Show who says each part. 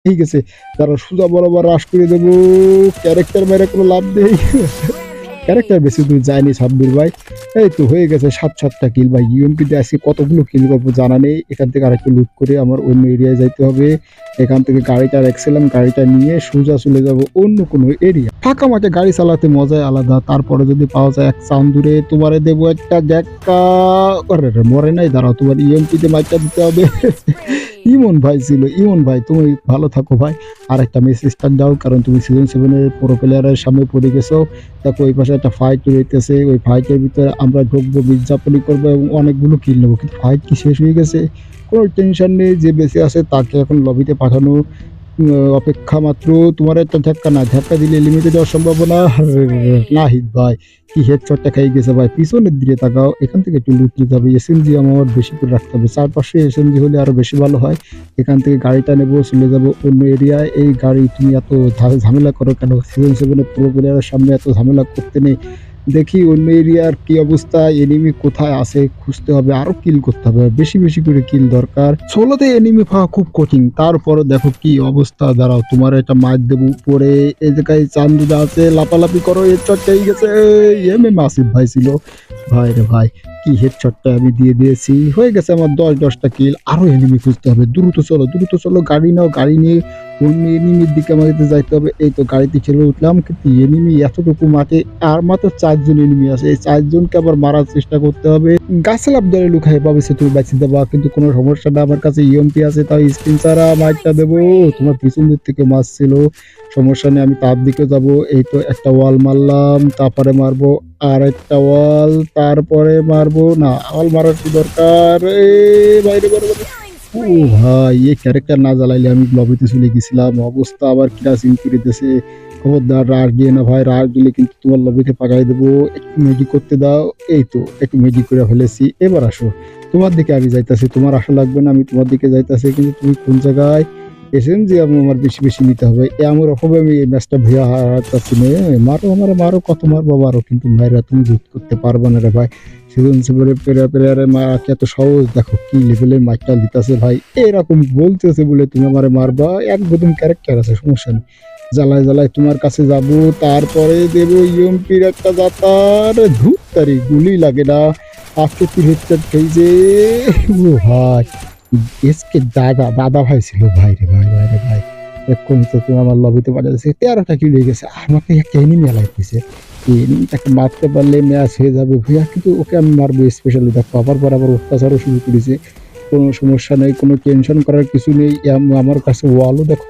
Speaker 1: ঠিক আছে, তারা সোজা বরাবর রাশ করে দেবো। ক্যারেক্টার মেরে কোনো লাভ নেই। ক্যারেক্টার বেশি দূর যায়নি সাব্বির ভাই। এই তো হয়ে গেছে ৭-৭টা কিল ভাই। ইউএমপিতে আজকে কতগুলো কিল করবো জানা নেই। এখান থেকে আরেকটু লুট করে আমার অন্য এরিয়ায় যাইতে হবে। এখান থেকে গাড়িটা রাখছিলাম, গাড়িটা নিয়ে সোজা চলে যাব অন্য কোনো এরিয়া। ফাঁকা মাঠে গাড়ি চালাতে মজাই আলাদা। তারপরে যদি পাওয়া যায় এক চান্দুরে তোমারে দেবো একটা ধাক্কা। আরে মরে নাই, দাঁড়াও তোমার ইএমপিতে মাইরটা দিতে হবে। ইমন ভাই ছিল। ইমন ভাই তুমি ভালো থাকো ভাই। আরেকটা ম্যাচ স্টার্ট দাও, কারণ তুমি সিজন 7 এর প্রো প্লেয়ারের সামনে পড়ে গেছো। দেখো ওই পাশে একটা ফাইট রইতেছে, ওই ফাইটের ভিতরে আমরা ঢুকবো, বিজ্ঞাপনী করবো এবং অনেকগুলো কিল নেবো। কিন্তু ফাইট কি শেষ হয়ে গেছে? কোনো টেনশন নেই, যে বেঁচে আছে তাকে এখন লবিতে পাঠানো অপেক্ষা মাত্র। তোমার একটা ধাক্কা, না ধাক্কা দিলে লিমিটে যাওয়ার সম্ভাবনা। নাহিদ ভাই কি হেডশটটা খাই গেছে ভাই। পিছনের দিকে তাকাও, এখান থেকে একটু লুট নিতে হবে। এসএমজি আমার বেশি করে রাখতে হবে, 4-500 এসএমজি হলে আরো বেশি ভালো হয়। এখান থেকে গাড়িটা নেবো, চলে যাবো অন্য এরিয়ায়। এই গাড়ি তুমি এত ঝামেলা করো কেন? সিজন 7 এর পুরো প্লেয়ারের সামনে এত ঝামেলা করতে নেই। দেখি অন্য এরিয়ার কি অবস্থা, এনিমি কোথায় আছে খুঁজতে হবে, আরো কিল করতে হবে, বেশি বেশি করে কিল দরকার। সোলোতে এনিমি পাওয়া খুব কঠিন, তারপরে দেখো কি অবস্থা। দাঁড়াও তোমার একটা মার দেবো উপরে। এই জায়গায় চান্দুদা আছে, লাপালাপি করো। হেডশটটাই গেছে। এম এম আসিফ ভাই ছিল ভাই রে ভাই। কি হেডশটটা আমি দিয়ে দিয়েছি। হয়ে গেছে আমার 10-10টা কিল। আরো এনিমি খুঁজতে হবে, দ্রুত চলো দ্রুত চলো, গাড়ি নাও, গাড়ি নিয়ে অন্য এনিমির দিকে আমাদের যাইতে হবে। এই তো গাড়িতে চলে উঠলাম, কিন্তু এনিমি এতটুকু মাঠে আর মাত্র 4 জন এনিমি আছে। এই 4 জনকে আবার মারার চেষ্টা করতে হবে। গাছে লাফ ধরে লুকায় ভাবেছে তুমি বাঁচিয়ে দেবা, কিন্তু কোনো সমস্যা না, আমার কাছে ইএমপি আছে, তাই স্ক্রিন ছাড়া মাইরটা দেবো। তোমার পিছন দিক থেকে মারছিল, সমস্যা নেই, আমি তার দিকে যাব। এই তো একটা ওয়াল মারলাম, তারপরে মারবো আর একটা ওয়াল, তারপরে মারবো না, ওয়াল মারার কি দরকার। বাইরে বাইরে বাইরে। ও ভাই, এই ক্যারেক্টার না জ্বালাইলে আমি লবিতে চলে গেছিলাম। অবস্থা আবার কিরাসিন করে দিতেছে। খবরদার রাশ দিয়ে না ভাই, রাশ দিলে কিন্তু তোমার লবিতে পাকাই দেবো। একটু ম্যাজিক করতে দাও। এই তো একটু ম্যাজিক করে ফেলেছি, এবার আসো। তোমার দিকে আমি যাইতাছি, তোমার আসা লাগবে না, আমি তোমার দিকে যাইতাছি। কিন্তু তুমি কোন জায়গায়? এসএমজি আমার বেশি বেশি নিতে হবে। আমার অভাবে আমি এই ম্যাচটা ভুয়া হারাচ্ছি না। মারো আমার, মারো, কত মারবো মারো, কিন্তু মাইরা তুমি যুদ্ধ করতে পারবে না রে ভাই। সিজন 7 প্লেয়ারের মারাকে এত সহজ, দেখো কি লেভেলের মাইকটা দিতেছে ভাই। এরকম বলতেছে বলে তুমি আমারে মারবা? একদম ক্যারেক্টার আছে, সমস্যা নেই। জ্বালায় জ্বালায় তোমার কাছে যাব, তারপরে দেবো ইএমপির একটা জাতার। ধূপ তারি গুলি লাগে না। আজকে তুই হেডশট খেয়েছে। ও ভাই, এসকে দাদা দাদা ভাই ছিল ভাই রে ভাই, ভাই রে ভাই। এক্ষুনি তো তুমি আমার লবিতে পাঠাচ্ছে 13টা কিল হয়ে গেছে। আমাকে একটা এনিমি লাইতেছে, এনিমিটাকে মারতে পারলে ম্যাচ হয়ে যাবে ভুয়া, কিন্তু ওকে আমি মারবো স্পেশালি। দেখো আবার বরাবর অত্যাচারও শুরু করেছে। কোনো সমস্যা নেই, কোনো টেনশন করার কিছু নেই। আমার কাছে ওয়ালও দেখো